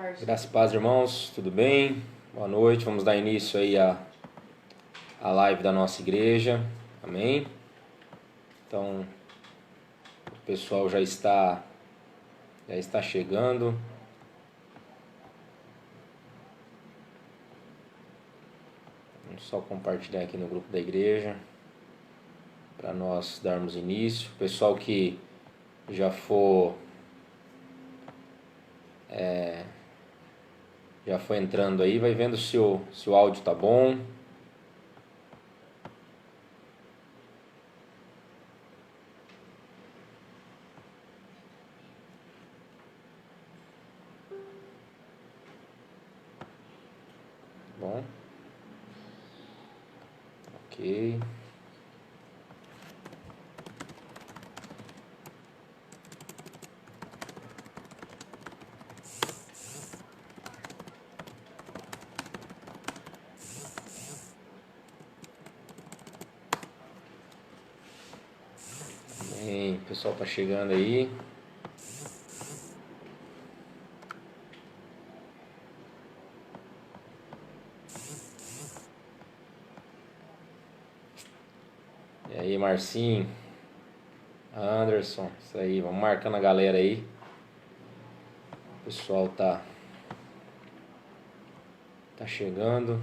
Graças e paz, irmãos, tudo bem? Boa noite, vamos dar início aí à live da nossa igreja, amém? Então, o pessoal já está chegando. Vamos só compartilhar aqui no grupo da igreja, para nós darmos início. O pessoal que já foi entrando aí, vai vendo se o áudio tá bom. Bom. Ok. Bem, o pessoal tá chegando aí. E aí, Marcinho, Anderson, isso aí, vamos marcando a galera aí. O pessoal tá chegando.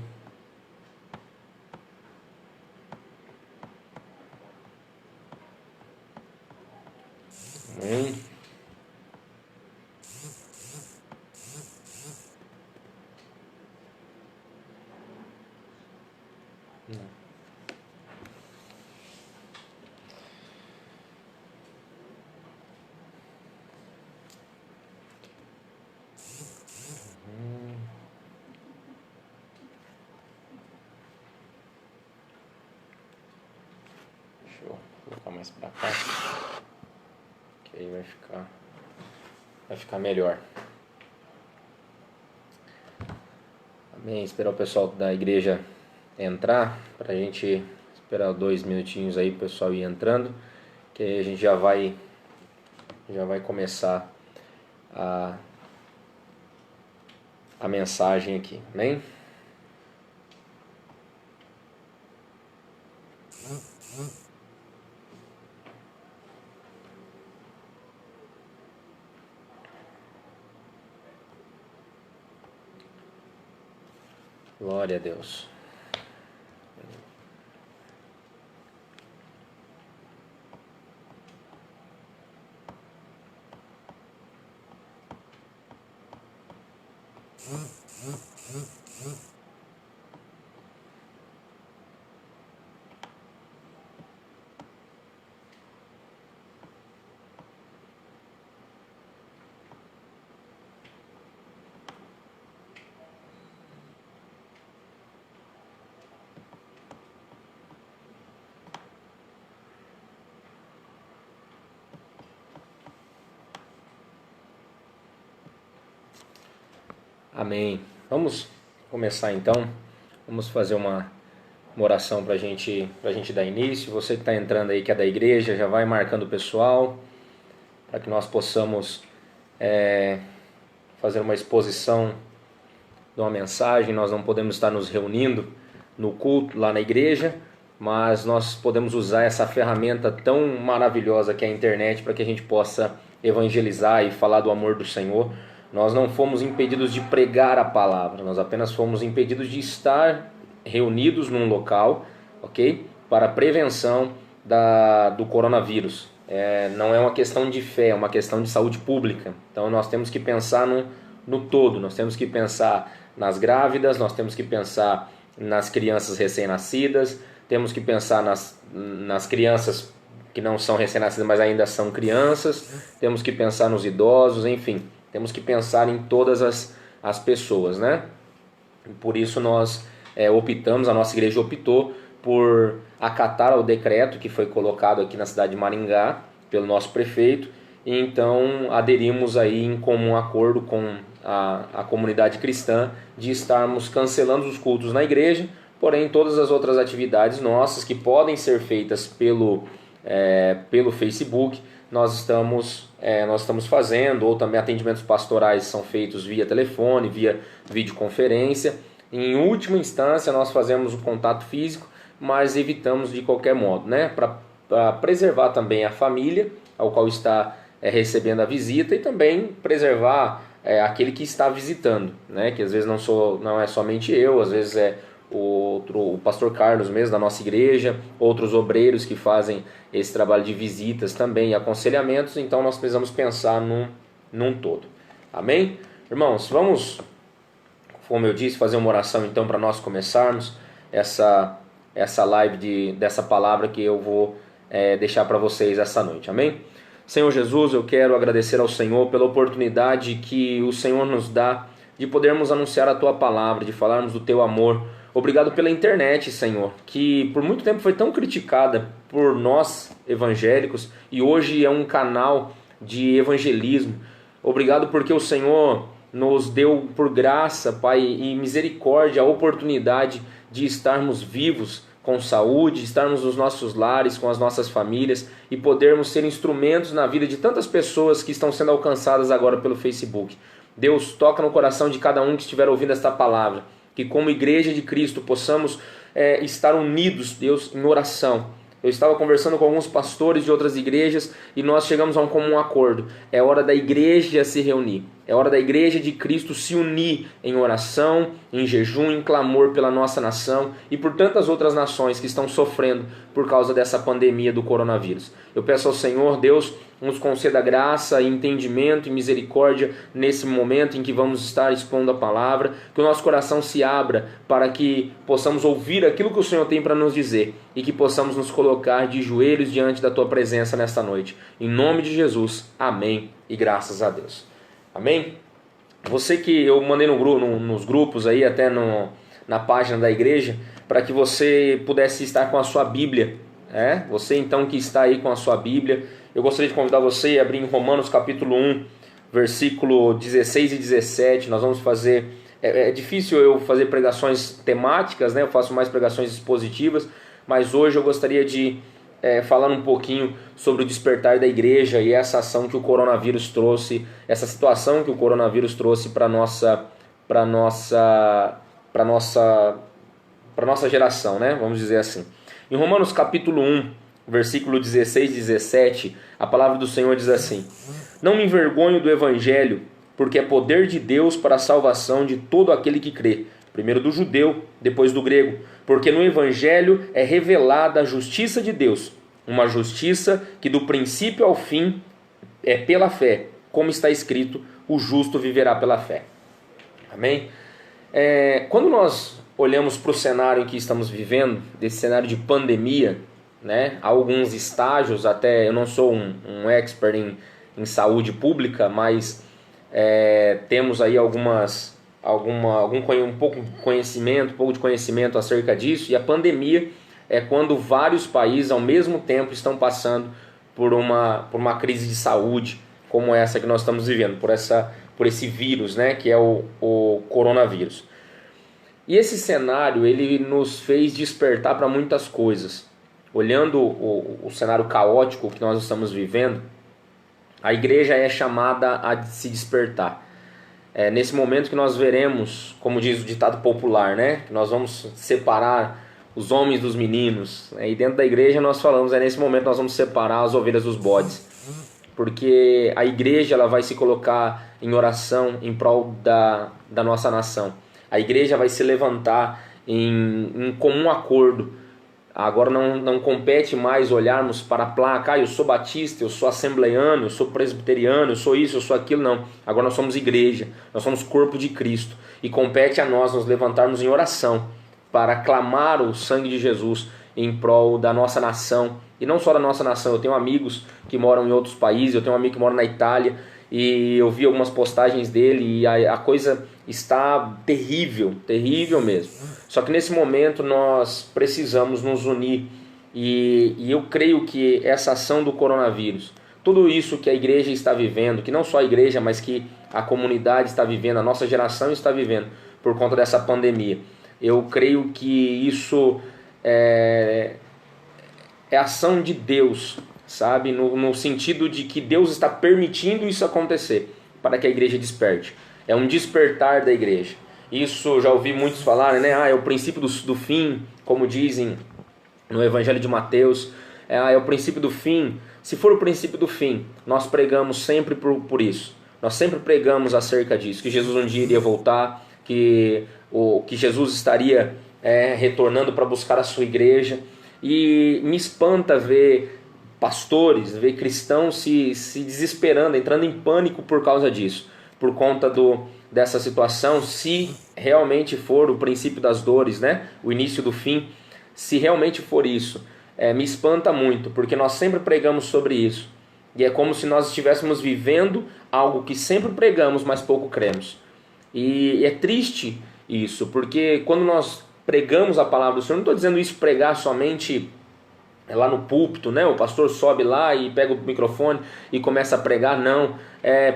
Amém. Deixa eu colocar mais pra cá, que aí vai ficar melhor. Amém. Esperar o pessoal da igreja entrar, pra gente esperar 2 minutinhos aí pro pessoal ir entrando, que aí a gente já vai começar a mensagem aqui. Amém? Glória a Deus. Amém. Vamos começar então. Vamos fazer uma oração para a gente dar início. Você que está entrando aí, que é da igreja, já vai marcando o pessoal, para que nós possamos fazer uma exposição de uma mensagem. Nós não podemos estar nos reunindo no culto lá na igreja, mas nós podemos usar essa ferramenta tão maravilhosa que é a internet para que a gente possa evangelizar e falar do amor do Senhor. Nós não fomos impedidos de pregar a palavra, nós apenas fomos impedidos de estar reunidos num local, ok? Para a prevenção do coronavírus. Não é uma questão de fé, é uma questão de saúde pública. Então nós temos que pensar no todo, nós temos que pensar nas grávidas, nós temos que pensar nas crianças recém-nascidas, temos que pensar nas crianças que não são recém-nascidas, mas ainda são crianças, temos que pensar nos idosos, enfim, temos que pensar em todas as pessoas, né? Por isso nós optamos, a nossa igreja optou por acatar o decreto que foi colocado aqui na cidade de Maringá pelo nosso prefeito, e então aderimos aí em comum acordo com a comunidade cristã de estarmos cancelando os cultos na igreja, porém todas as outras atividades nossas que podem ser feitas pelo Facebook, nós estamos fazendo, ou também atendimentos pastorais são feitos via telefone, via videoconferência. Em última instância, nós fazemos o contato físico, mas evitamos de qualquer modo, né? Para preservar também a família, ao qual está recebendo a visita, e também preservar aquele que está visitando, né? Que às vezes não é somente eu, às vezes é o pastor Carlos mesmo da nossa igreja, outros obreiros que fazem esse trabalho de visitas também e aconselhamentos. Então nós precisamos pensar num todo. Amém? Irmãos, vamos, como eu disse, fazer uma oração então para nós começarmos essa live dessa palavra que eu vou deixar para vocês essa noite. Amém? Senhor Jesus, eu quero agradecer ao Senhor pela oportunidade que o Senhor nos dá de podermos anunciar a Tua palavra, de falarmos do Teu amor. Obrigado pela internet, Senhor, que por muito tempo foi tão criticada por nós evangélicos e hoje é um canal de evangelismo. Obrigado porque o Senhor nos deu por graça, Pai, e misericórdia a oportunidade de estarmos vivos com saúde, estarmos nos nossos lares, com as nossas famílias e podermos ser instrumentos na vida de tantas pessoas que estão sendo alcançadas agora pelo Facebook. Deus, toca no coração de cada um que estiver ouvindo esta palavra, que como igreja de Cristo possamos estar unidos, Deus, em oração. Eu estava conversando com alguns pastores de outras igrejas e nós chegamos a um comum acordo. É hora da igreja se reunir. É hora da igreja de Cristo se unir em oração, em jejum, em clamor pela nossa nação e por tantas outras nações que estão sofrendo por causa dessa pandemia do coronavírus. Eu peço ao Senhor, Deus, nos conceda graça, entendimento e misericórdia nesse momento em que vamos estar expondo a palavra, que o nosso coração se abra para que possamos ouvir aquilo que o Senhor tem para nos dizer e que possamos nos colocar de joelhos diante da Tua presença nesta noite. Em nome de Jesus, amém e graças a Deus. Amém? Você que eu mandei nos grupos aí, até na página da igreja, para que você pudesse estar com a sua Bíblia. Você então que está aí com a sua Bíblia, eu gostaria de convidar você a abrir em Romanos capítulo 1, versículo 16 e 17. Nós vamos fazer... É difícil eu fazer pregações temáticas, né? Eu faço mais pregações expositivas, mas hoje eu gostaria de falar um pouquinho sobre o despertar da igreja e essa ação que o coronavírus trouxe, essa situação que o coronavírus trouxe para nossa geração, né? Vamos dizer assim. Em Romanos capítulo 1, versículo 16 e 17, a palavra do Senhor diz assim: Não me envergonho do evangelho, porque é poder de Deus para a salvação de todo aquele que crê, primeiro do judeu, depois do grego, porque no evangelho é revelada a justiça de Deus, uma justiça que do princípio ao fim é pela fé, como está escrito, o justo viverá pela fé. Amém? Quando nós olhamos para o cenário em que estamos vivendo, desse cenário de pandemia, né, há alguns estágios, até eu não sou um expert em saúde pública, mas temos aí um pouco de conhecimento acerca disso, e a pandemia é quando vários países ao mesmo tempo estão passando por uma crise de saúde, como essa que nós estamos vivendo, por esse vírus, né, que é o coronavírus. E esse cenário, ele nos fez despertar para muitas coisas. Olhando o cenário caótico que nós estamos vivendo, a igreja é chamada a se despertar. Nesse momento que nós veremos, como diz o ditado popular, né, que nós vamos separar os homens dos meninos. E dentro da igreja nós falamos, nesse momento nós vamos separar as ovelhas dos bodes. Porque a igreja ela vai se colocar em oração em prol da nossa nação. A igreja vai se levantar em comum acordo. Agora não compete mais olharmos para a placa, eu sou batista, eu sou assembleiano, eu sou presbiteriano, eu sou isso, eu sou aquilo, não. Agora nós somos igreja, nós somos corpo de Cristo. E compete a nós nos levantarmos em oração para clamar o sangue de Jesus em prol da nossa nação. E não só da nossa nação, eu tenho amigos que moram em outros países, eu tenho um amigo que mora na Itália, e eu vi algumas postagens dele e a coisa está terrível, terrível mesmo. Só que nesse momento nós precisamos nos unir e eu creio que essa ação do coronavírus, tudo isso que a igreja está vivendo, que não só a igreja, mas que a comunidade está vivendo, a nossa geração está vivendo por conta dessa pandemia, eu creio que isso é ação de Deus sabe? No sentido de que Deus está permitindo isso acontecer, para que a igreja desperte. É um despertar da igreja. Isso já ouvi muitos falarem, né? É o princípio do fim, como dizem no Evangelho de Mateus. É o princípio do fim. Se for o princípio do fim, nós pregamos sempre por isso. Nós sempre pregamos acerca disso, que Jesus um dia iria voltar, que Jesus estaria retornando para buscar a sua igreja. E me espanta ver pastores, ver cristãos se desesperando, entrando em pânico por causa disso, por conta dessa situação. Se realmente for o princípio das dores, né? O início do fim, se realmente for isso, me espanta muito, porque nós sempre pregamos sobre isso. E é como se nós estivéssemos vivendo algo que sempre pregamos, mas pouco cremos. E é triste isso, porque quando nós pregamos a palavra do Senhor, não estou dizendo isso pregar somente lá no púlpito, né? O pastor sobe lá e pega o microfone e começa a pregar, não.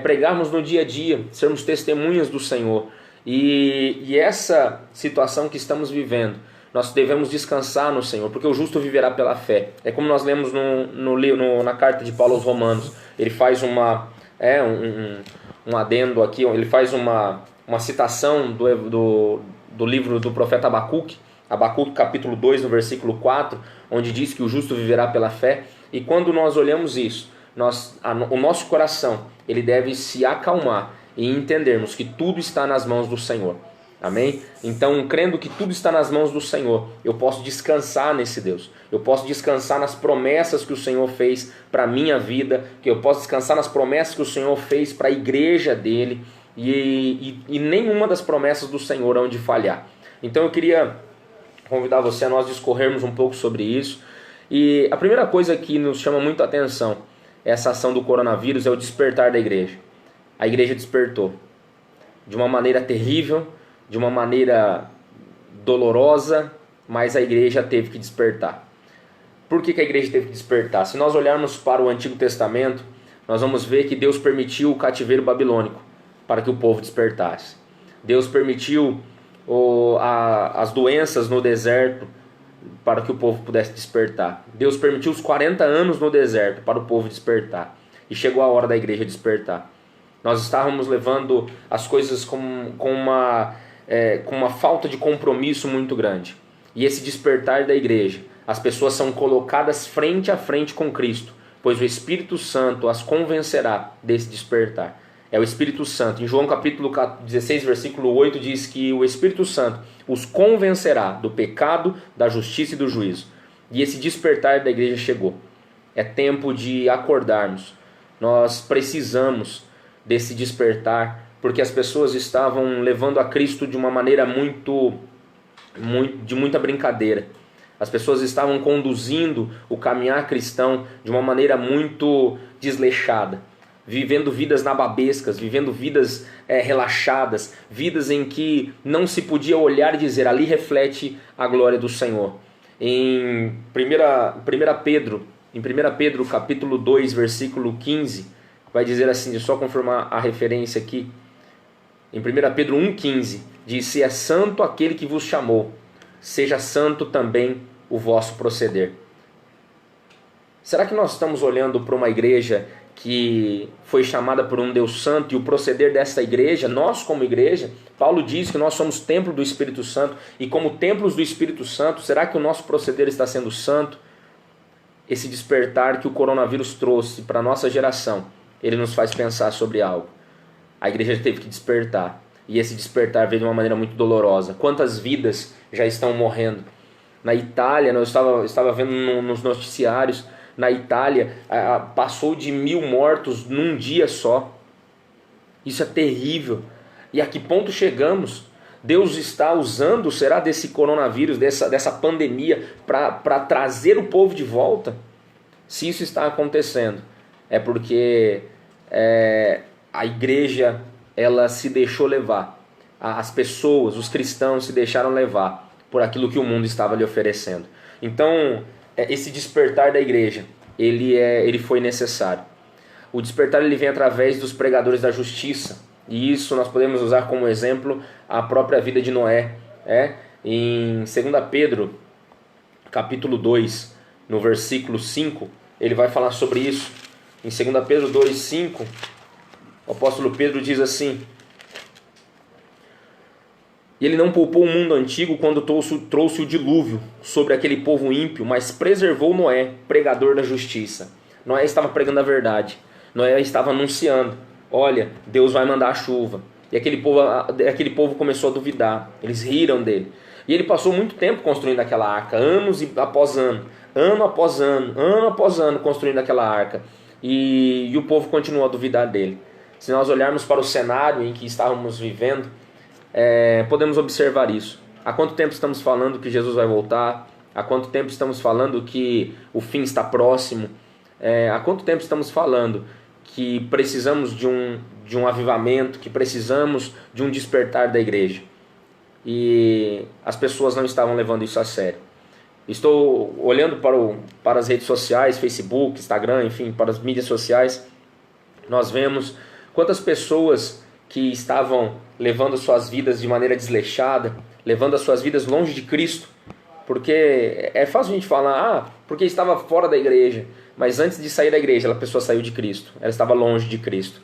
Pregarmos no dia a dia, sermos testemunhas do Senhor. E essa situação que estamos vivendo, nós devemos descansar no Senhor, porque o justo viverá pela fé. É como nós lemos na carta de Paulo aos Romanos. Ele faz um adendo aqui, ele faz uma citação do livro do profeta Abacuque, capítulo 2, no versículo 4, onde diz que o justo viverá pela fé. E quando nós olhamos isso, o nosso coração ele deve se acalmar e entendermos que tudo está nas mãos do Senhor. Amém? Então, crendo que tudo está nas mãos do Senhor, eu posso descansar nesse Deus. Eu posso descansar nas promessas que o Senhor fez para a minha vida, que eu posso descansar nas promessas que o Senhor fez para a igreja dele, e nenhuma das promessas do Senhor hão de falhar. Então eu queria convidar você a nós discorrermos um pouco sobre isso. E a primeira coisa que nos chama muito a atenção, essa ação do coronavírus, é o despertar da igreja. A igreja despertou de uma maneira terrível, de uma maneira dolorosa, mas a igreja teve que despertar. Por que a igreja teve que despertar? Se nós olharmos para o Antigo Testamento, nós vamos ver que Deus permitiu o cativeiro babilônico para que o povo despertasse. Deus permitiu as doenças no deserto para que o povo pudesse despertar. Deus permitiu os 40 anos no deserto para o povo despertar. E chegou a hora da igreja despertar. Nós estávamos levando as coisas com uma falta de compromisso muito grande. E esse despertar da igreja, as pessoas são colocadas frente a frente com Cristo, pois o Espírito Santo as convencerá desse despertar. É o Espírito Santo. Em João capítulo 16, versículo 8, diz que o Espírito Santo os convencerá do pecado, da justiça e do juízo. E esse despertar da igreja chegou. É tempo de acordarmos. Nós precisamos desse despertar, porque as pessoas estavam levando a Cristo de uma maneira de muita brincadeira. As pessoas estavam conduzindo o caminhar cristão de uma maneira muito desleixada, vivendo vidas nababescas, vivendo vidas relaxadas, vidas em que não se podia olhar e dizer, ali reflete a glória do Senhor. Em 1 Pedro capítulo 2, versículo 15, vai dizer assim, deixa eu só confirmar a referência aqui. Em 1 Pedro 1,15, diz, se é santo aquele que vos chamou, seja santo também o vosso proceder. Será que nós estamos olhando para uma igreja que foi chamada por um Deus santo, e o proceder dessa igreja, nós como igreja, Paulo diz que nós somos templo do Espírito Santo, e como templos do Espírito Santo, será que o nosso proceder está sendo santo? Esse despertar que o coronavírus trouxe para a nossa geração, ele nos faz pensar sobre algo. A igreja teve que despertar, e esse despertar veio de uma maneira muito dolorosa. Quantas vidas já estão morrendo? Na Itália, eu estava vendo nos noticiários, na Itália passou de 1.000 mortos num dia só. Isso é terrível. E a que ponto chegamos? Deus está usando, será, desse coronavírus, dessa pandemia, para trazer o povo de volta? Se isso está acontecendo, é porque a igreja ela se deixou levar. As pessoas, os cristãos se deixaram levar por aquilo que o mundo estava lhe oferecendo. Então, esse despertar da igreja, ele foi necessário. O despertar ele vem através dos pregadores da justiça. E isso nós podemos usar como exemplo a própria vida de Noé. Em 2 Pedro, capítulo 2, no versículo 5, ele vai falar sobre isso. Em 2 Pedro 2,5, o apóstolo Pedro diz assim: e ele não poupou o mundo antigo quando trouxe o dilúvio sobre aquele povo ímpio, mas preservou Noé, pregador da justiça. Noé estava pregando a verdade. Noé estava anunciando: olha, Deus vai mandar a chuva. E aquele povo começou a duvidar. Eles riram dele. E ele passou muito tempo construindo aquela arca, anos após ano, ano após ano, ano após ano, construindo aquela arca. E o povo continuou a duvidar dele. Se nós olharmos para o cenário em que estávamos vivendo, podemos observar isso. Há quanto tempo estamos falando que Jesus vai voltar? Há quanto tempo estamos falando que o fim está próximo? Há quanto tempo estamos falando que precisamos de um avivamento, que precisamos de um despertar da igreja? E as pessoas não estavam levando isso a sério. Estou olhando para as redes sociais, Facebook, Instagram, enfim, para as mídias sociais. Nós vemos quantas pessoas que estavam levando suas vidas de maneira desleixada, levando as suas vidas longe de Cristo. Porque é fácil a gente falar, porque estava fora da igreja. Mas antes de sair da igreja, a pessoa saiu de Cristo. Ela estava longe de Cristo.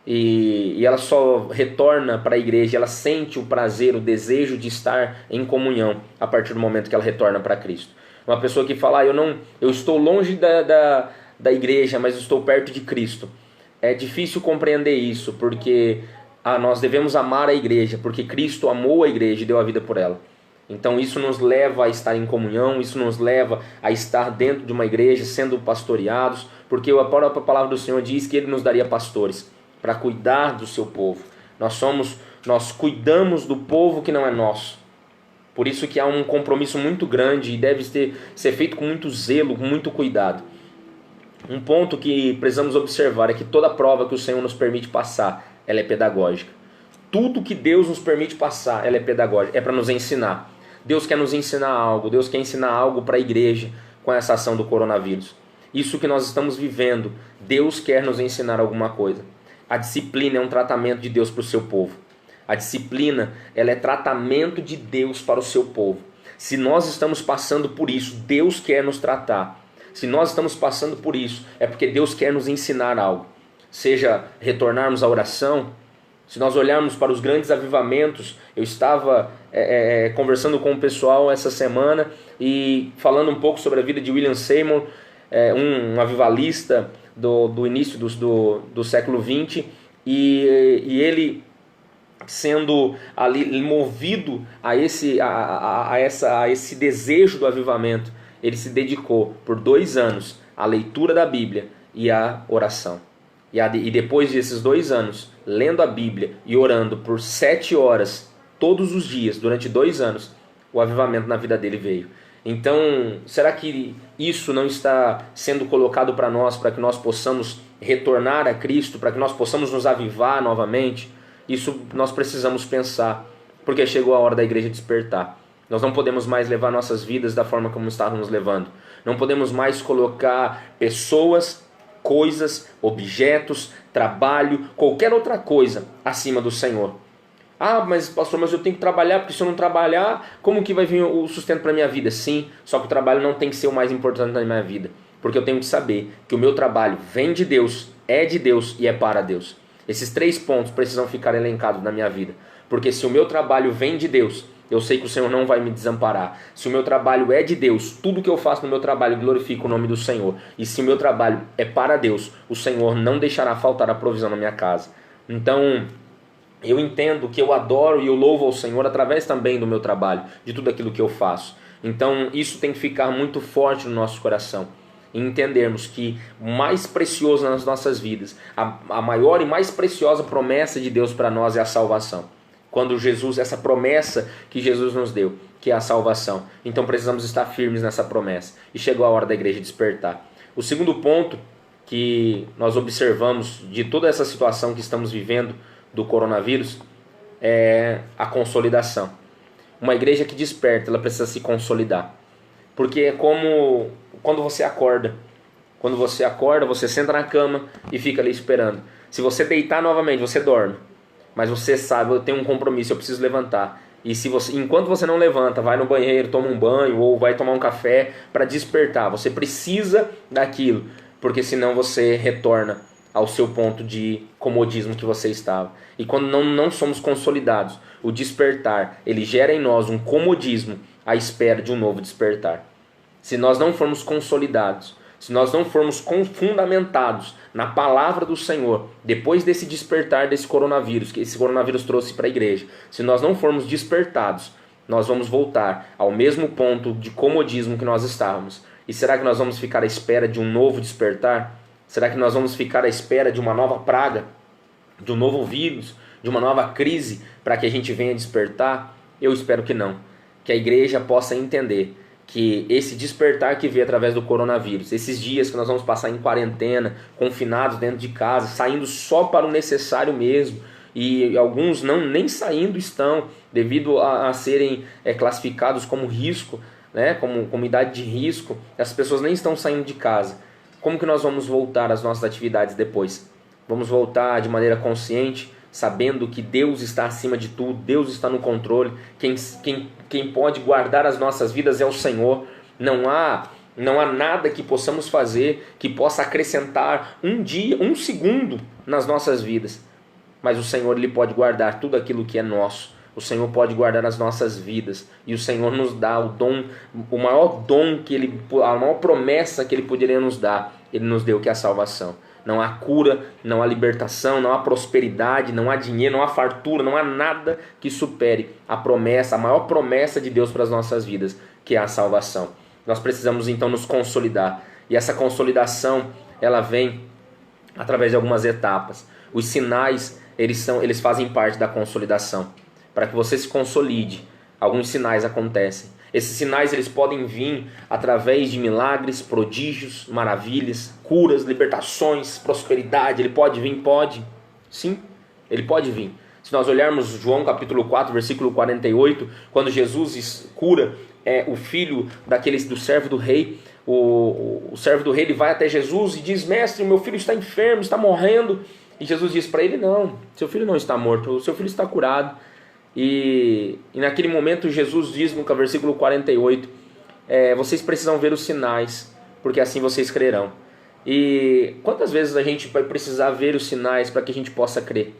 E ela só retorna para a igreja, ela sente o prazer, o desejo de estar em comunhão a partir do momento que ela retorna para Cristo. Uma pessoa que fala, eu estou longe da igreja, mas estou perto de Cristo. É difícil compreender isso, porque nós devemos amar a igreja, porque Cristo amou a igreja e deu a vida por ela. Então isso nos leva a estar em comunhão, isso nos leva a estar dentro de uma igreja, sendo pastoreados, porque a própria palavra do Senhor diz que Ele nos daria pastores para cuidar do seu povo. Nós cuidamos do povo que não é nosso. Por isso que há um compromisso muito grande e deve ser feito com muito zelo, com muito cuidado. Um ponto que precisamos observar é que toda prova que o Senhor nos permite passar, ela é pedagógica. Tudo que Deus nos permite passar, ela é pedagógica, é para nos ensinar. Deus quer nos ensinar algo, Deus quer ensinar algo para a igreja com essa ação do coronavírus. Isso que nós estamos vivendo, Deus quer nos ensinar alguma coisa. A disciplina é um tratamento de Deus para o seu povo. A disciplina, ela é tratamento de Deus para o seu povo. Se nós estamos passando por isso, Deus quer nos tratar. Se nós estamos passando por isso, é porque Deus quer nos ensinar algo. Seja retornarmos à oração. Se nós olharmos para os grandes avivamentos, eu estava conversando com o pessoal essa semana e falando um pouco sobre a vida de William Seymour, um avivalista do início do século XX, e ele sendo ali movido a esse desejo do avivamento, ele se dedicou por 2 anos à leitura da Bíblia e à oração. E depois desses 2 anos, lendo a Bíblia e orando por 7 horas todos os dias, durante 2 anos, o avivamento na vida dele veio. Então, será que isso não está sendo colocado para nós, para que nós possamos retornar a Cristo, para que nós possamos nos avivar novamente? Isso nós precisamos pensar, porque chegou a hora da igreja despertar. Nós não podemos mais levar nossas vidas da forma como estávamos levando. Não podemos mais colocar pessoas, coisas, objetos, trabalho, qualquer outra coisa acima do Senhor. Mas pastor, eu tenho que trabalhar, porque se eu não trabalhar, como que vai vir o sustento para a minha vida? Sim, só que o trabalho não tem que ser o mais importante da minha vida, porque eu tenho que saber que o meu trabalho vem de Deus, é de Deus e é para Deus. Esses 3 pontos precisam ficar elencados na minha vida, porque se o meu trabalho vem de Deus, eu sei que o Senhor não vai me desamparar. Se o meu trabalho é de Deus, tudo que eu faço no meu trabalho glorifica o nome do Senhor. E se o meu trabalho é para Deus, o Senhor não deixará faltar a provisão na minha casa. Então, eu entendo que eu adoro e eu louvo ao Senhor através também do meu trabalho, de tudo aquilo que eu faço. Então, isso tem que ficar muito forte no nosso coração. E entendermos que o mais precioso nas nossas vidas, a maior e mais preciosa promessa de Deus para nós é a salvação. Quando essa promessa que Jesus nos deu, que é a salvação. Então precisamos estar firmes nessa promessa. E chegou a hora da igreja despertar. O segundo ponto que nós observamos de toda essa situação que estamos vivendo do coronavírus é a consolidação. Uma igreja que desperta, ela precisa se consolidar. Porque é como quando você acorda. Quando você acorda, você senta na cama e fica ali esperando. Se você deitar novamente, você dorme. Mas você sabe, eu tenho um compromisso, eu preciso levantar. E se você, enquanto você não levanta, vai no banheiro, toma um banho ou vai tomar um café para despertar. Você precisa daquilo, porque senão você retorna ao seu ponto de comodismo que você estava. E quando não somos consolidados, o despertar, ele gera em nós um comodismo à espera de um novo despertar. Se nós não formos consolidados, se nós não formos fundamentados na palavra do Senhor, depois desse despertar desse coronavírus, que esse coronavírus trouxe para a igreja, se nós não formos despertados, nós vamos voltar ao mesmo ponto de comodismo que nós estávamos. E será que nós vamos ficar à espera de um novo despertar? Será que nós vamos ficar à espera de uma nova praga, de um novo vírus, de uma nova crise, para que a gente venha despertar? Eu espero que não. Que a igreja possa entender que esse despertar que veio através do coronavírus, esses dias que nós vamos passar em quarentena, confinados dentro de casa, saindo só para o necessário mesmo, e alguns nem saindo estão, devido a serem classificados como risco, né, como idade de risco, as pessoas nem estão saindo de casa. Como que nós vamos voltar às nossas atividades depois? Vamos voltar de maneira consciente, sabendo que Deus está acima de tudo, Deus está no controle, quem pode guardar as nossas vidas é o Senhor. Não há nada que possamos fazer que possa acrescentar um dia, um segundo nas nossas vidas. Mas o Senhor, Ele pode guardar tudo aquilo que é nosso. O Senhor pode guardar as nossas vidas. E o Senhor nos dá o dom, o maior dom, a maior promessa que Ele poderia nos dar, Ele nos deu, que é a salvação. Não há cura, não há libertação, não há prosperidade, não há dinheiro, não há fartura, não há nada que supere a promessa, a maior promessa de Deus para as nossas vidas, que é a salvação. Nós precisamos então nos consolidar. E essa consolidação, ela vem através de algumas etapas. Os sinais, eles fazem parte da consolidação. Para que você se consolide, alguns sinais acontecem. Esses sinais, eles podem vir através de milagres, prodígios, maravilhas, curas, libertações, prosperidade. Ele pode vir? Pode. Sim, ele pode vir. Se nós olharmos João capítulo 4, versículo 48, quando Jesus cura o filho do servo do rei, o servo do rei, ele vai até Jesus e diz: mestre, meu filho está enfermo, está morrendo. E Jesus diz para ele: não, seu filho não está morto, o seu filho está curado. E naquele momento Jesus diz no versículo 48, vocês precisam ver os sinais, porque assim vocês crerão. E quantas vezes a gente vai precisar ver os sinais para que a gente possa crer?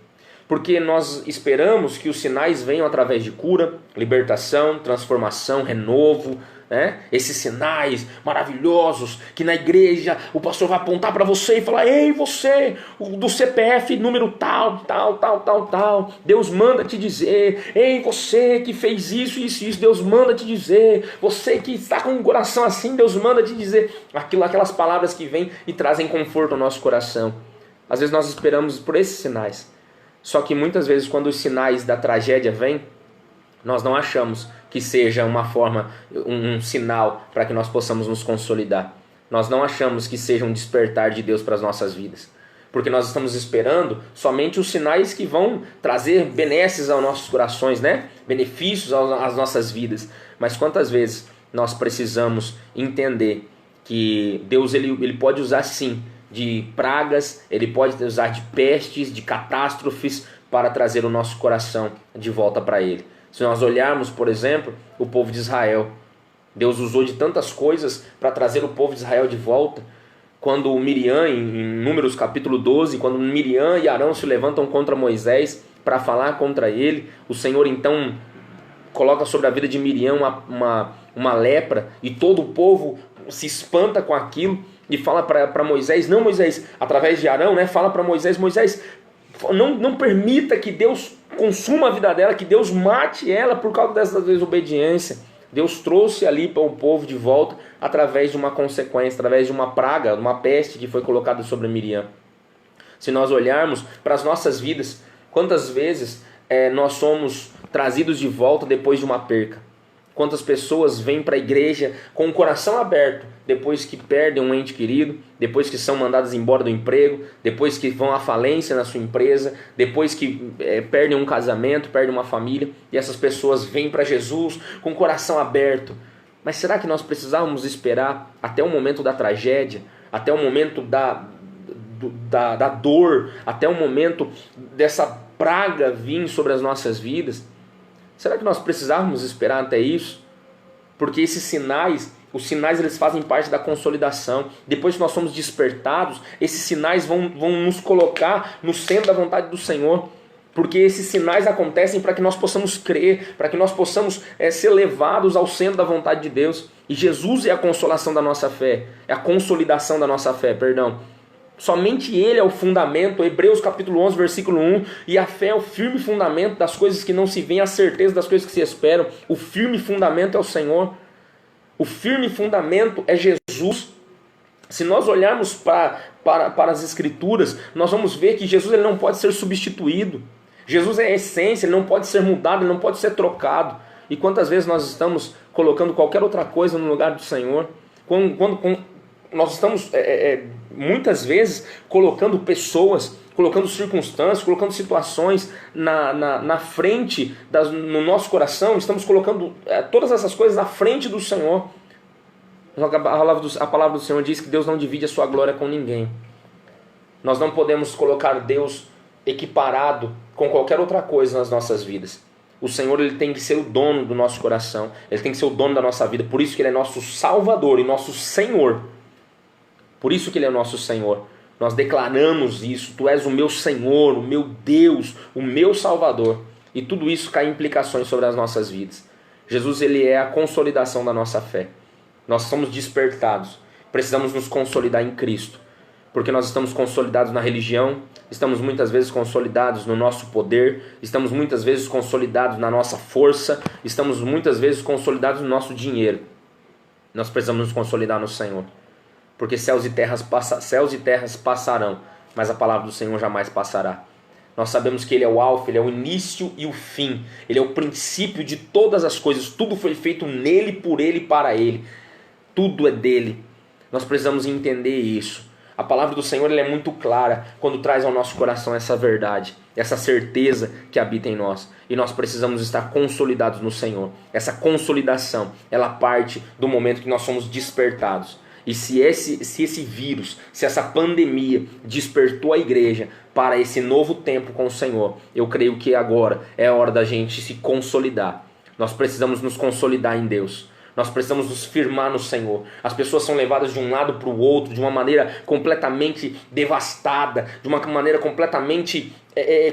Porque nós esperamos que os sinais venham através de cura, libertação, transformação, renovo, né? Esses sinais maravilhosos que na igreja o pastor vai apontar para você e falar: ei, você, do CPF número tal, Deus manda te dizer. Ei, você que fez isso, Deus manda te dizer. Você que está com um coração assim, Deus manda te dizer. Aquelas palavras que vêm e trazem conforto ao nosso coração. Às vezes nós esperamos por esses sinais. Só que muitas vezes, quando os sinais da tragédia vêm, nós não achamos que seja uma forma, um sinal para que nós possamos nos consolidar. Nós não achamos que seja um despertar de Deus para as nossas vidas. Porque nós estamos esperando somente os sinais que vão trazer benesses aos nossos corações, né? Benefícios às nossas vidas. Mas quantas vezes nós precisamos entender que Deus ele pode usar sim de pragas, Ele pode usar de pestes, de catástrofes para trazer o nosso coração de volta para Ele. Se nós olharmos, por exemplo, o povo de Israel, Deus usou de tantas coisas para trazer o povo de Israel de volta. Quando Miriam, em Números capítulo 12, quando Miriam e Arão se levantam contra Moisés para falar contra ele, o Senhor então coloca sobre a vida de Miriam uma lepra, e todo o povo se espanta com aquilo e fala para Moisés: não, Moisés, através de Arão, né, fala para Moisés: Moisés, não permita que Deus consuma a vida dela, que Deus mate ela por causa dessa desobediência. Deus trouxe ali para o povo de volta através de uma consequência, através de uma praga, de uma peste que foi colocada sobre Miriam. Se nós olharmos para as nossas vidas, quantas vezes nós somos trazidos de volta depois de uma perca? Quantas pessoas vêm para a igreja com o coração aberto depois que perdem um ente querido, depois que são mandadas embora do emprego, depois que vão à falência na sua empresa, depois que perdem um casamento, perdem uma família, e essas pessoas vêm para Jesus com o coração aberto. Mas será que nós precisávamos esperar até o momento da tragédia, até o momento da dor, até o momento dessa praga vir sobre as nossas vidas? Será que nós precisávamos esperar até isso? Porque esses sinais, os sinais eles fazem parte da consolidação. Depois que nós somos despertados, esses sinais vão nos colocar no centro da vontade do Senhor. Porque esses sinais acontecem para que nós possamos crer, para que nós possamos ser levados ao centro da vontade de Deus. E Jesus é a consolação da nossa fé, é a consolidação da nossa fé, perdão. Somente Ele é o fundamento, Hebreus capítulo 11, versículo 1, e a fé é o firme fundamento das coisas que não se veem, a certeza das coisas que se esperam. O firme fundamento é o Senhor, o firme fundamento é Jesus. Se nós olharmos para as Escrituras, nós vamos ver que Jesus ele não pode ser substituído. Jesus é a essência, ele não pode ser mudado, ele não pode ser trocado. E quantas vezes nós estamos colocando qualquer outra coisa no lugar do Senhor? Quando nós estamos muitas vezes colocando pessoas, colocando circunstâncias, colocando situações na frente, no nosso coração, estamos colocando todas essas coisas na frente do Senhor. A palavra do Senhor diz que Deus não divide a sua glória com ninguém. Nós não podemos colocar Deus equiparado com qualquer outra coisa nas nossas vidas. O Senhor ele tem que ser o dono do nosso coração, ele tem que ser o dono da nossa vida, por isso que ele é nosso Salvador e nosso Senhor. Por isso que ele é nosso Senhor. Nós declaramos isso, tu és o meu Senhor, o meu Deus, o meu Salvador. E tudo isso cai implicações sobre as nossas vidas. Jesus ele é a consolidação da nossa fé. Nós somos despertados, precisamos nos consolidar em Cristo. Porque nós estamos consolidados na religião, estamos muitas vezes consolidados no nosso poder, estamos muitas vezes consolidados na nossa força, estamos muitas vezes consolidados no nosso dinheiro. Nós precisamos nos consolidar no Senhor. Porque céus e terras passarão, mas a palavra do Senhor jamais passará. Nós sabemos que Ele é o alfa, Ele é o início e o fim. Ele é o princípio de todas as coisas. Tudo foi feito nele, por Ele e para Ele. Tudo é dele. Nós precisamos entender isso. A palavra do Senhor ela é muito clara quando traz ao nosso coração essa verdade, essa certeza que habita em nós. E nós precisamos estar consolidados no Senhor. Essa consolidação, ela parte do momento que nós somos despertados. E se esse vírus, se essa pandemia despertou a igreja para esse novo tempo com o Senhor, eu creio que agora é a hora da gente se consolidar. Nós precisamos nos consolidar em Deus. Nós precisamos nos firmar no Senhor. As pessoas são levadas de um lado para o outro, de uma maneira completamente devastada, de uma maneira completamente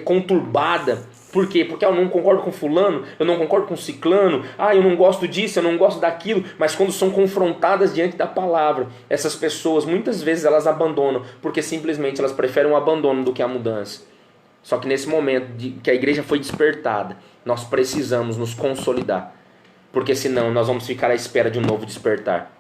conturbada. Por quê? Porque eu não concordo com fulano, eu não concordo com ciclano, eu não gosto disso, eu não gosto daquilo. Mas quando são confrontadas diante da palavra, essas pessoas muitas vezes elas abandonam, porque simplesmente elas preferem o abandono do que a mudança. Só que nesse momento que a igreja foi despertada, nós precisamos nos consolidar. Porque senão nós vamos ficar à espera de um novo despertar.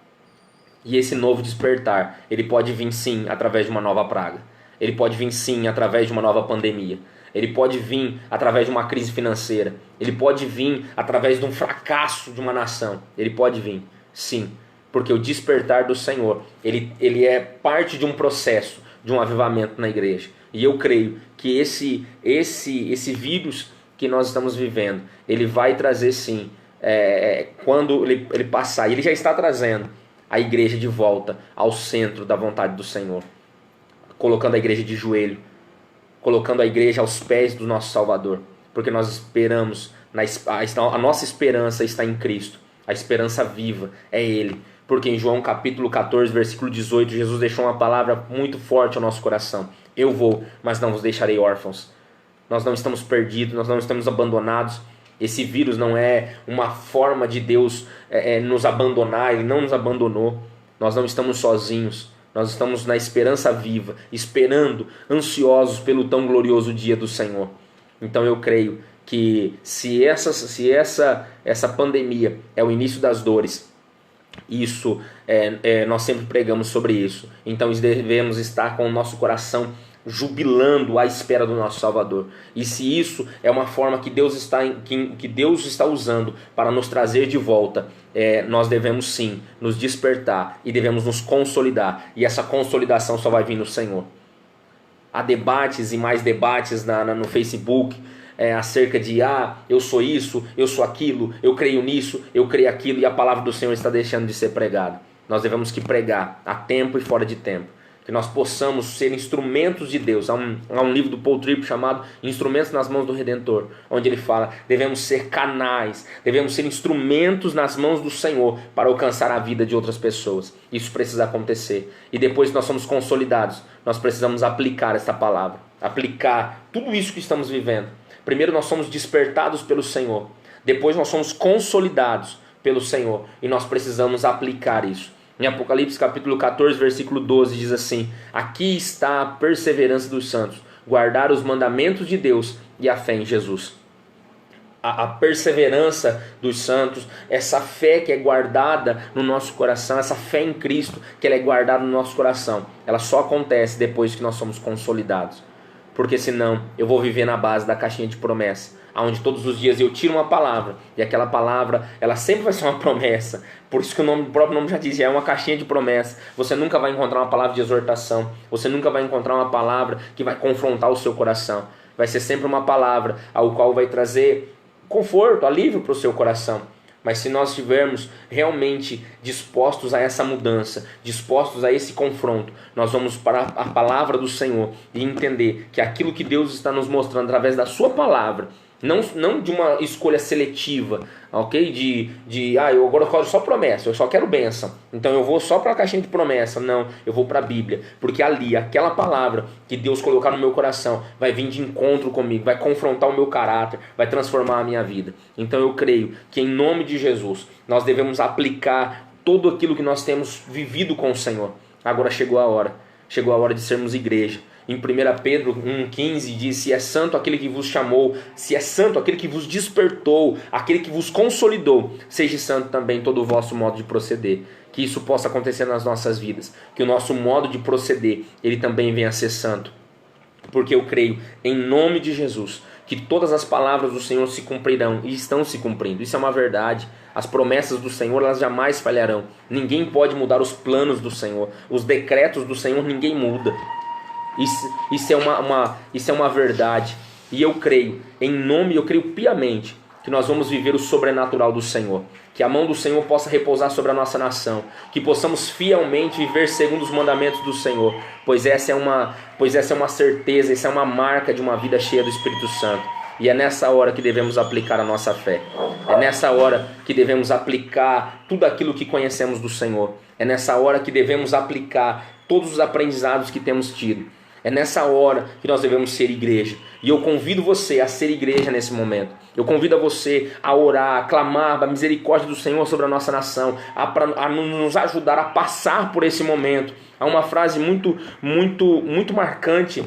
E esse novo despertar, ele pode vir sim através de uma nova praga. Ele pode vir sim através de uma nova pandemia. Ele pode vir através de uma crise financeira. Ele pode vir através de um fracasso de uma nação. Ele pode vir, sim. Porque o despertar do Senhor, ele é parte de um processo, de um avivamento na igreja. E eu creio que esse vírus que nós estamos vivendo, ele vai trazer sim, quando ele passar, ele já está trazendo a igreja de volta ao centro da vontade do Senhor. Colocando a igreja de joelho, colocando a igreja aos pés do nosso Salvador, porque nós esperamos, a nossa esperança está em Cristo, a esperança viva é Ele, porque em João capítulo 14, versículo 18, Jesus deixou uma palavra muito forte ao nosso coração: eu vou, mas não vos deixarei órfãos. Nós não estamos perdidos, nós não estamos abandonados. Esse vírus não é uma forma de Deus nos abandonar, Ele não nos abandonou, nós não estamos sozinhos. Nós estamos na esperança viva, esperando, ansiosos pelo tão glorioso dia do Senhor. Então eu creio que se essa pandemia é o início das dores, isso nós sempre pregamos sobre isso. Então devemos estar com o nosso coração jubilando à espera do nosso Salvador. E se isso é uma forma que Deus está usando para nos trazer de volta, nós devemos sim nos despertar e devemos nos consolidar. E essa consolidação só vai vir no Senhor. Há debates e mais debates no Facebook acerca de eu sou isso, eu sou aquilo, eu creio nisso, eu creio aquilo, e a palavra do Senhor está deixando de ser pregada. Nós devemos que pregar a tempo e fora de tempo. que nós possamos ser instrumentos de Deus. Há um livro do Paul Tripp chamado Instrumentos nas Mãos do Redentor, onde ele fala, devemos ser canais, devemos ser instrumentos nas mãos do Senhor para alcançar a vida de outras pessoas. Isso precisa acontecer. E depois que nós somos consolidados, nós precisamos aplicar esta palavra, aplicar tudo isso que estamos vivendo. Primeiro nós somos despertados pelo Senhor, depois nós somos consolidados pelo Senhor, e nós precisamos aplicar isso. Em Apocalipse capítulo 14, versículo 12, diz assim: aqui está a perseverança dos santos, guardar os mandamentos de Deus e a fé em Jesus. A perseverança dos santos, essa fé que é guardada no nosso coração, essa fé em Cristo que ela é guardada no nosso coração, ela só acontece depois que nós somos consolidados. Porque senão eu vou viver na base da caixinha de promessa, onde todos os dias eu tiro uma palavra, e aquela palavra ela sempre vai ser uma promessa. Por isso que o próprio nome já diz, é uma caixinha de promessa. Você nunca vai encontrar uma palavra de exortação, você nunca vai encontrar uma palavra que vai confrontar o seu coração. Vai ser sempre uma palavra ao qual vai trazer conforto, alívio para o seu coração. Mas se nós estivermos realmente dispostos a essa mudança, dispostos a esse confronto, nós vamos para a palavra do Senhor e entender que aquilo que Deus está nos mostrando através da sua palavra, não de uma escolha seletiva, ok? Eu agora quero só promessa, eu só quero bênção, então eu vou só para a caixinha de promessa. Não, eu vou para a Bíblia, porque ali, aquela palavra que Deus colocar no meu coração, vai vir de encontro comigo, vai confrontar o meu caráter, vai transformar a minha vida. Então eu creio que em nome de Jesus, nós devemos aplicar tudo aquilo que nós temos vivido com o Senhor. Agora chegou a hora de sermos igreja. Em 1 Pedro 1,15 diz: se é santo aquele que vos chamou, se é santo aquele que vos despertou, aquele que vos consolidou, seja santo também todo o vosso modo de proceder. Que isso possa acontecer nas nossas vidas, que o nosso modo de proceder, ele também venha a ser santo. Porque eu creio, em nome de Jesus, que todas as palavras do Senhor se cumprirão e estão se cumprindo. Isso é uma verdade. As promessas do Senhor, elas jamais falharão. Ninguém pode mudar os planos do Senhor. Os decretos do Senhor, ninguém muda. Isso é uma verdade. E eu creio, eu creio piamente que nós vamos viver o sobrenatural do Senhor. Que a mão do Senhor possa repousar sobre a nossa nação. Que possamos fielmente viver segundo os mandamentos do Senhor. Pois essa é uma certeza, essa é uma marca de uma vida cheia do Espírito Santo. E é nessa hora que devemos aplicar a nossa fé. É nessa hora que devemos aplicar tudo aquilo que conhecemos do Senhor. É nessa hora que devemos aplicar todos os aprendizados que temos tido. É nessa hora que nós devemos ser igreja. E eu convido você a ser igreja nesse momento. Eu convido a você a orar, a clamar a misericórdia do Senhor sobre a nossa nação, a nos ajudar a passar por esse momento. Há uma frase muito marcante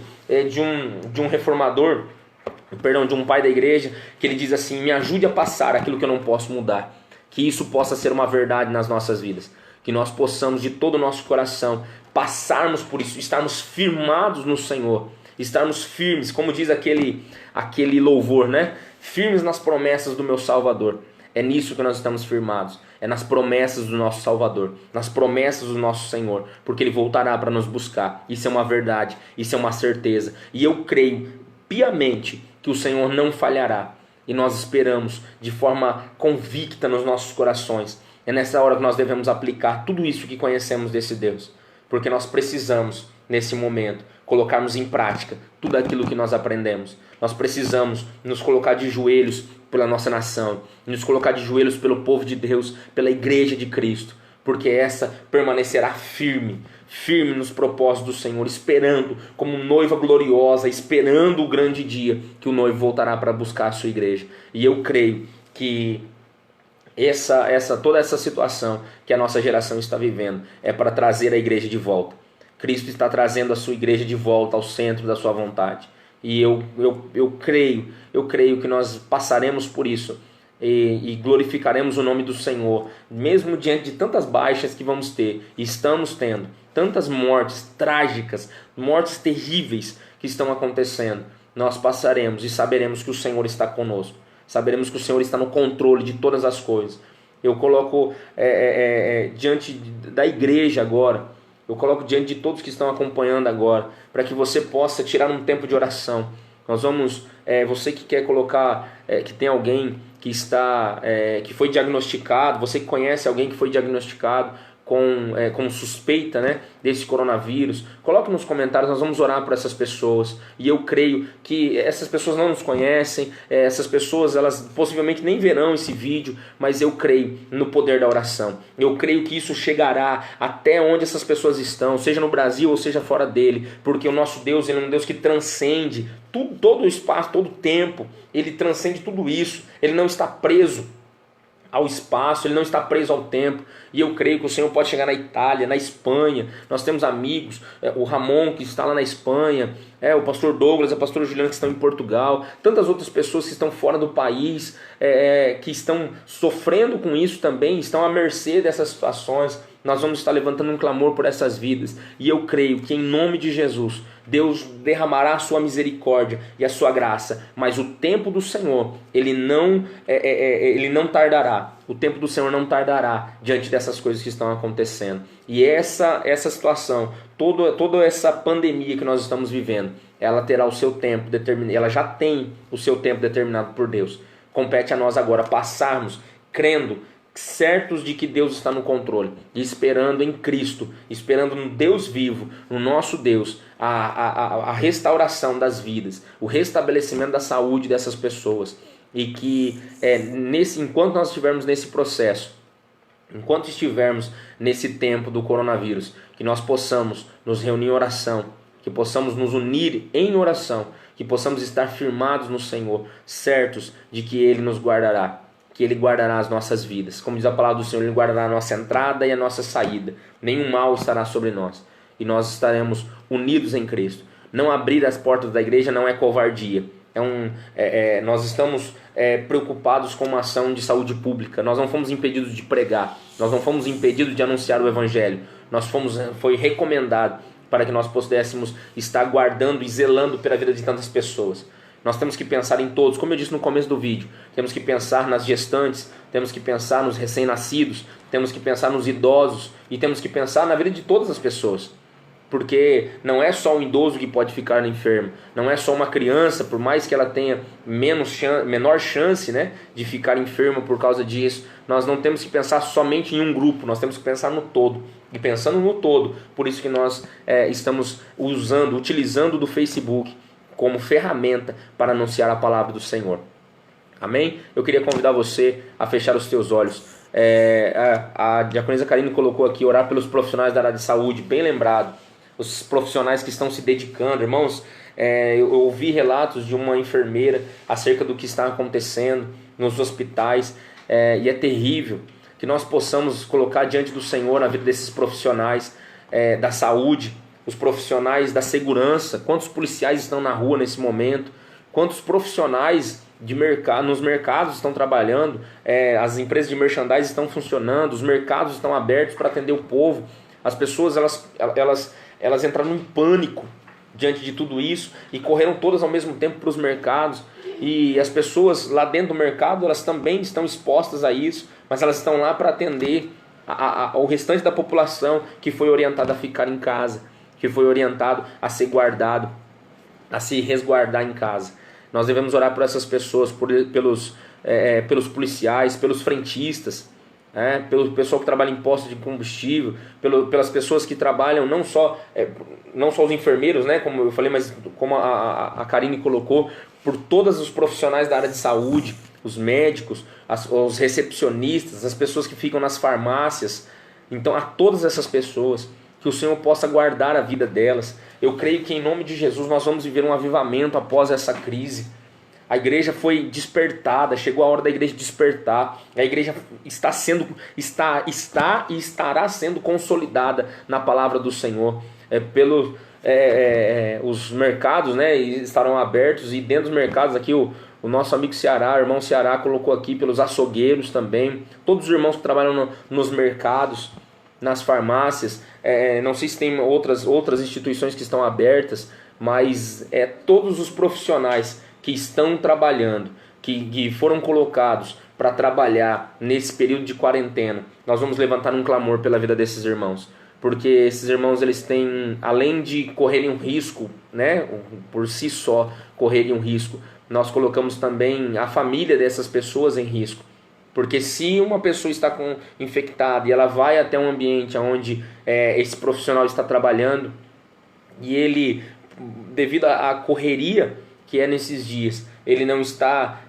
de um reformador, de um pai da igreja, que ele diz assim: me ajude a passar aquilo que eu não posso mudar. Que isso possa ser uma verdade nas nossas vidas. Que nós possamos de todo o nosso coração passarmos por isso, estarmos firmados no Senhor, estarmos firmes, como diz aquele louvor, né? Firmes nas promessas do meu Salvador. É nisso que nós estamos firmados, é nas promessas do nosso Salvador, nas promessas do nosso Senhor, porque Ele voltará para nos buscar. Isso é uma verdade, isso é uma certeza, e eu creio piamente que o Senhor não falhará, e nós esperamos de forma convicta nos nossos corações. É nessa hora que nós devemos aplicar tudo isso que conhecemos desse Deus, porque nós precisamos, nesse momento, colocarmos em prática tudo aquilo que nós aprendemos. Nós precisamos nos colocar de joelhos pela nossa nação, nos colocar de joelhos pelo povo de Deus, pela igreja de Cristo, porque essa permanecerá firme nos propósitos do Senhor, esperando como noiva gloriosa, esperando o grande dia que o noivo voltará para buscar a sua igreja. E eu creio que toda essa situação que a nossa geração está vivendo é para trazer a igreja de volta. Cristo está trazendo a sua igreja de volta ao centro da sua vontade. E eu creio que nós passaremos por isso e glorificaremos o nome do Senhor, mesmo diante de tantas baixas que vamos ter, e estamos tendo, tantas mortes trágicas, mortes terríveis que estão acontecendo. Nós passaremos e saberemos que o Senhor está conosco. Saberemos que o Senhor está no controle de todas as coisas. Eu coloco diante da igreja agora, eu coloco diante de todos que estão acompanhando agora, para que você possa tirar um tempo de oração. Nós vamos, você que quer colocar, que tem alguém que foi diagnosticado, você que conhece alguém que foi diagnosticado com suspeita, né, desse coronavírus, coloque nos comentários, nós vamos orar por essas pessoas. E eu creio que essas pessoas não nos conhecem, essas pessoas elas possivelmente nem verão esse vídeo, mas eu creio no poder da oração. Eu creio que isso chegará até onde essas pessoas estão, seja no Brasil ou seja fora dele, porque o nosso Deus, ele é um Deus que transcende tudo, todo o espaço, todo o tempo. Ele transcende tudo isso, ele não está preso ao espaço, ele não está preso ao tempo. E eu creio que o Senhor pode chegar na Itália, na Espanha. Nós temos amigos, o Ramon que está lá na Espanha, o pastor Douglas, a pastora Juliana que estão em Portugal, tantas outras pessoas que estão fora do país, que estão sofrendo com isso também, estão à mercê dessas situações. Nós vamos estar levantando um clamor por essas vidas. E eu creio que em nome de Jesus, Deus derramará a sua misericórdia e a sua graça. Mas o tempo do Senhor, ele não tardará. O tempo do Senhor não tardará diante dessas coisas que estão acontecendo. E essa situação, toda essa pandemia que nós estamos vivendo, ela terá o seu tempo determinado. Ela já tem o seu tempo determinado por Deus. Compete a nós agora passarmos crendo, certos de que Deus está no controle, e esperando em Cristo, esperando no Deus vivo, no nosso Deus, a restauração das vidas, o restabelecimento da saúde dessas pessoas. E que enquanto nós estivermos nesse processo, enquanto estivermos nesse tempo do coronavírus, que nós possamos nos reunir em oração, que possamos nos unir em oração, que possamos estar firmados no Senhor, certos de que Ele nos guardará, que Ele guardará as nossas vidas. Como diz a palavra do Senhor, Ele guardará a nossa entrada e a nossa saída. Nenhum mal estará sobre nós. E nós estaremos unidos em Cristo. Não abrir as portas da igreja não é covardia. Nós estamos preocupados com uma ação de saúde pública. Nós não fomos impedidos de pregar. Nós não fomos impedidos de anunciar o Evangelho. Foi recomendado para que nós pudéssemos estar guardando e zelando pela vida de tantas pessoas. Nós temos que pensar em todos, como eu disse no começo do vídeo. Temos que pensar nas gestantes, temos que pensar nos recém-nascidos, temos que pensar nos idosos e temos que pensar na vida de todas as pessoas. Porque não é só um idoso que pode ficar enfermo, não é só uma criança, por mais que ela tenha menor chance, né, de ficar enferma por causa disso. Nós não temos que pensar somente em um grupo, nós temos que pensar no todo. E pensando no todo, por isso que nós estamos utilizando do Facebook como ferramenta para anunciar a palavra do Senhor. Amém? Eu queria convidar você a fechar os teus olhos. A diaconisa Karine colocou aqui, orar pelos profissionais da área de saúde, bem lembrado. Os profissionais que estão se dedicando. Irmãos, eu ouvi relatos de uma enfermeira acerca do que está acontecendo nos hospitais, e é terrível que nós possamos colocar diante do Senhor a vida desses profissionais da saúde, os profissionais da segurança. Quantos policiais estão na rua nesse momento? Quantos profissionais nos mercados estão trabalhando? As empresas de merchandising estão funcionando, os mercados estão abertos para atender o povo. As pessoas elas entraram em pânico diante de tudo isso e correram todas ao mesmo tempo para os mercados. E as pessoas lá dentro do mercado, elas também estão expostas a isso, mas elas estão lá para atender ao restante da população que foi orientada a ficar em casa, que foi orientado a ser guardado, a se resguardar em casa. Nós devemos orar por essas pessoas, pelos policiais, pelos frentistas, pelo pessoal que trabalha em postos de combustível, pelas pessoas que trabalham, não só os enfermeiros, né, como eu falei, mas como a Karine colocou, por todos os profissionais da área de saúde, os médicos, os recepcionistas, as pessoas que ficam nas farmácias. Então, a todas essas pessoas, que o Senhor possa guardar a vida delas. Eu creio que em nome de Jesus nós vamos viver um avivamento após essa crise. A igreja foi despertada, chegou a hora da igreja despertar. A igreja está e estará sendo consolidada na palavra do Senhor. Os mercados, né, estarão abertos, e dentro dos mercados aqui o nosso amigo Ceará, o irmão Ceará, colocou aqui pelos açougueiros também, todos os irmãos que trabalham nos mercados, nas farmácias, não sei se tem outras instituições que estão abertas, mas todos os profissionais que estão trabalhando, que foram colocados para trabalhar nesse período de quarentena, nós vamos levantar um clamor pela vida desses irmãos, porque esses irmãos, eles têm, além de correrem um risco, né, por si só correrem um risco, nós colocamos também a família dessas pessoas em risco, Porque se uma pessoa está infectada e ela vai até um ambiente onde esse profissional está trabalhando e ele, devido à correria que é nesses dias, ele não está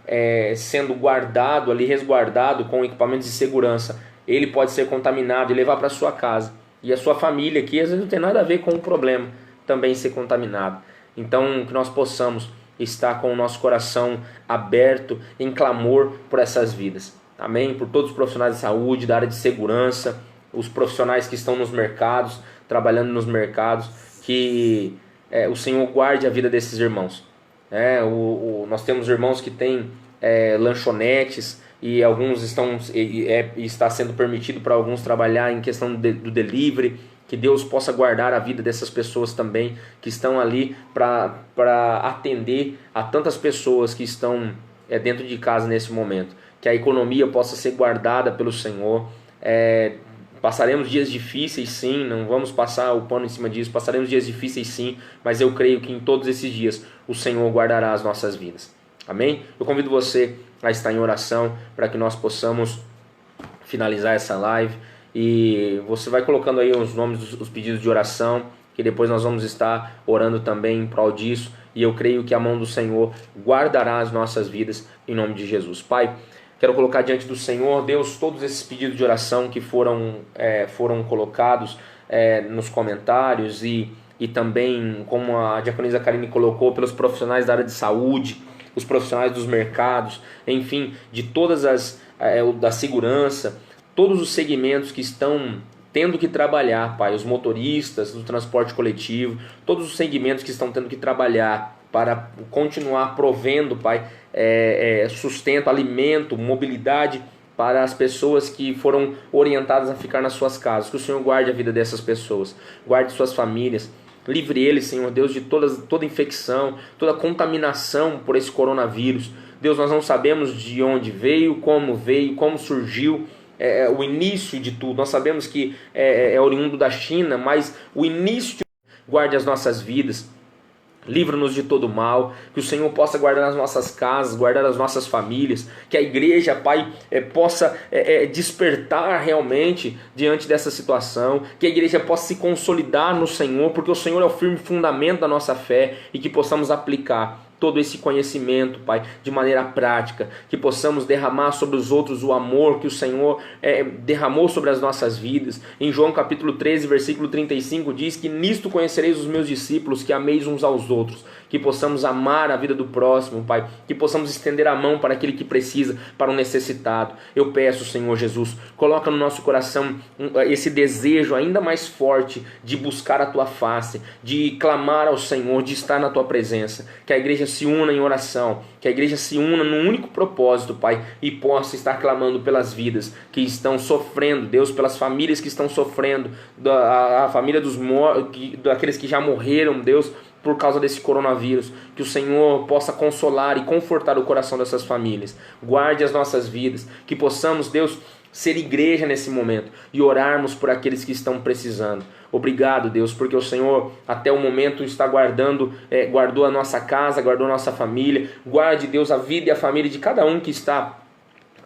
sendo guardado ali, resguardado com equipamentos de segurança, ele pode ser contaminado e levar para sua casa. E a sua família, que às vezes não tem nada a ver com o problema, também ser contaminado. Então, que nós possamos estar com o nosso coração aberto em clamor por essas vidas. Amém? Por todos os profissionais de saúde, da área de segurança, os profissionais que estão nos mercados, trabalhando nos mercados, que o Senhor guarde a vida desses irmãos. Nós temos irmãos que têm lanchonetes, e alguns está sendo permitido para alguns trabalhar em questão do delivery. Que Deus possa guardar a vida dessas pessoas também, que estão ali para atender a tantas pessoas que estão dentro de casa nesse momento. Que a economia possa ser guardada pelo Senhor. Passaremos dias difíceis, sim, não vamos passar o pano em cima disso, passaremos dias difíceis, sim, mas eu creio que em todos esses dias o Senhor guardará as nossas vidas. Amém? Eu convido você a estar em oração para que nós possamos finalizar essa live. E você vai colocando aí os nomes dos pedidos de oração, que depois nós vamos estar orando também em prol disso. E eu creio que a mão do Senhor guardará as nossas vidas em nome de Jesus. Pai, quero colocar diante do Senhor, Deus, todos esses pedidos de oração que foram colocados nos comentários e também, como a diaconisa Karine colocou, pelos profissionais da área de saúde, os profissionais dos mercados, enfim, de todas da segurança, todos os segmentos que estão tendo que trabalhar, Pai, os motoristas do transporte coletivo, todos os segmentos que estão tendo que trabalhar para continuar provendo, Pai, sustento, alimento, mobilidade para as pessoas que foram orientadas a ficar nas suas casas. Que o Senhor guarde a vida dessas pessoas, guarde suas famílias, livre eles, Senhor Deus, de toda infecção, toda contaminação por esse coronavírus. Deus, nós não sabemos de onde veio, como surgiu, o início de tudo. Nós sabemos que é oriundo da China, mas o início, guarde as nossas vidas, livra-nos de todo mal, que o Senhor possa guardar as nossas casas, guardar as nossas famílias, que a igreja, Pai, possa despertar realmente diante dessa situação, que a igreja possa se consolidar no Senhor, porque o Senhor é o firme fundamento da nossa fé, e que possamos aplicar todo esse conhecimento, Pai, de maneira prática, que possamos derramar sobre os outros o amor que o Senhor derramou sobre as nossas vidas. Em João capítulo 13, versículo 35 diz que nisto conhecereis os meus discípulos, que ameis uns aos outros, que possamos amar a vida do próximo, Pai, que possamos estender a mão para aquele que precisa, para o necessitado. Eu peço, Senhor Jesus, coloca no nosso coração esse desejo ainda mais forte de buscar a Tua face, de clamar ao Senhor, de estar na Tua presença, que a igreja se una em oração, que a igreja se una num único propósito, Pai, e possa estar clamando pelas vidas que estão sofrendo, Deus, pelas famílias que estão sofrendo, a família daqueles que já morreram, Deus, por causa desse coronavírus, que o Senhor possa consolar e confortar o coração dessas famílias. Guarde as nossas vidas, que possamos, Deus, ser igreja nesse momento e orarmos por aqueles que estão precisando. Obrigado, Deus, porque o Senhor até o momento está guardou a nossa casa, guardou a nossa família. Guarde, Deus, a vida e a família de cada um que está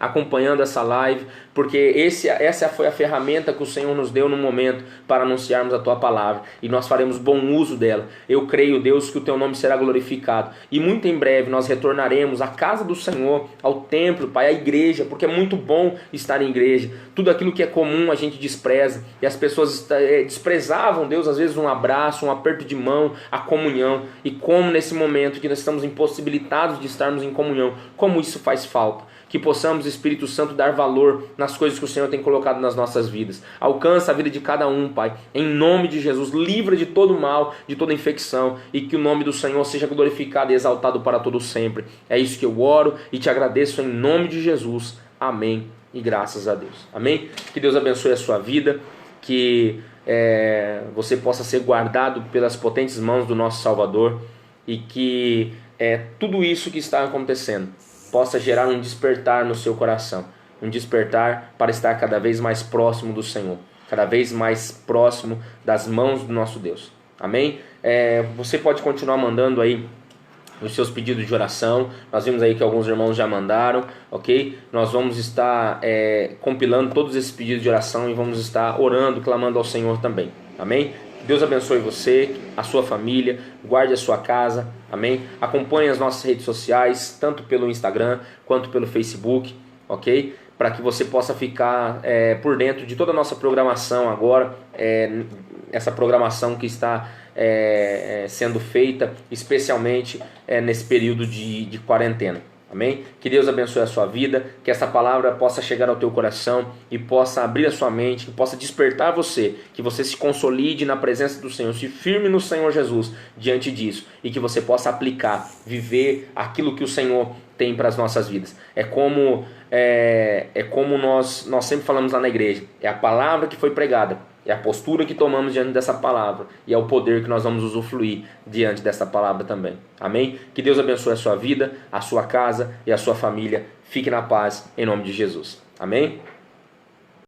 acompanhando essa live, porque essa foi a ferramenta que o Senhor nos deu no momento para anunciarmos a Tua palavra, e nós faremos bom uso dela. Eu creio, Deus, que o Teu nome será glorificado, e muito em breve nós retornaremos à casa do Senhor, ao templo, Pai, à igreja, porque é muito bom estar em igreja. Tudo aquilo que é comum a gente despreza, e as pessoas desprezavam, Deus, às vezes um abraço, um aperto de mão, a comunhão, e como nesse momento que nós estamos impossibilitados de estarmos em comunhão, como isso faz falta. Que possamos, Espírito Santo, dar valor nas coisas que o Senhor tem colocado nas nossas vidas. Alcança a vida de cada um, Pai. Em nome de Jesus, livra de todo mal, de toda infecção, e que o nome do Senhor seja glorificado e exaltado para todo sempre. É isso que eu oro e te agradeço em nome de Jesus. Amém e graças a Deus. Amém? Que Deus abençoe a sua vida, que você possa ser guardado pelas potentes mãos do nosso Salvador, e que tudo isso que está acontecendo possa gerar um despertar no seu coração, um despertar para estar cada vez mais próximo do Senhor, cada vez mais próximo das mãos do nosso Deus. Amém? Você pode continuar mandando aí os seus pedidos de oração. Nós vimos aí que alguns irmãos já mandaram, ok? Nós vamos estar compilando todos esses pedidos de oração e vamos estar orando, clamando ao Senhor também, amém? Deus abençoe você, a sua família, guarde a sua casa, amém? Acompanhe as nossas redes sociais, tanto pelo Instagram quanto pelo Facebook, ok? Para que você possa ficar por dentro de toda a nossa programação agora, essa programação que está sendo feita, especialmente nesse período de quarentena. Amém? Que Deus abençoe a sua vida, que essa palavra possa chegar ao teu coração e possa abrir a sua mente, que possa despertar você, que você se consolide na presença do Senhor, se firme no Senhor Jesus diante disso e que você possa aplicar, viver aquilo que o Senhor tem para as nossas vidas. É como nós sempre falamos lá na igreja, é a palavra que foi pregada, é a postura que tomamos diante dessa palavra e é o poder que nós vamos usufruir diante dessa palavra também. Amém? Que Deus abençoe a sua vida, a sua casa e a sua família. Fique na paz, em nome de Jesus. Amém?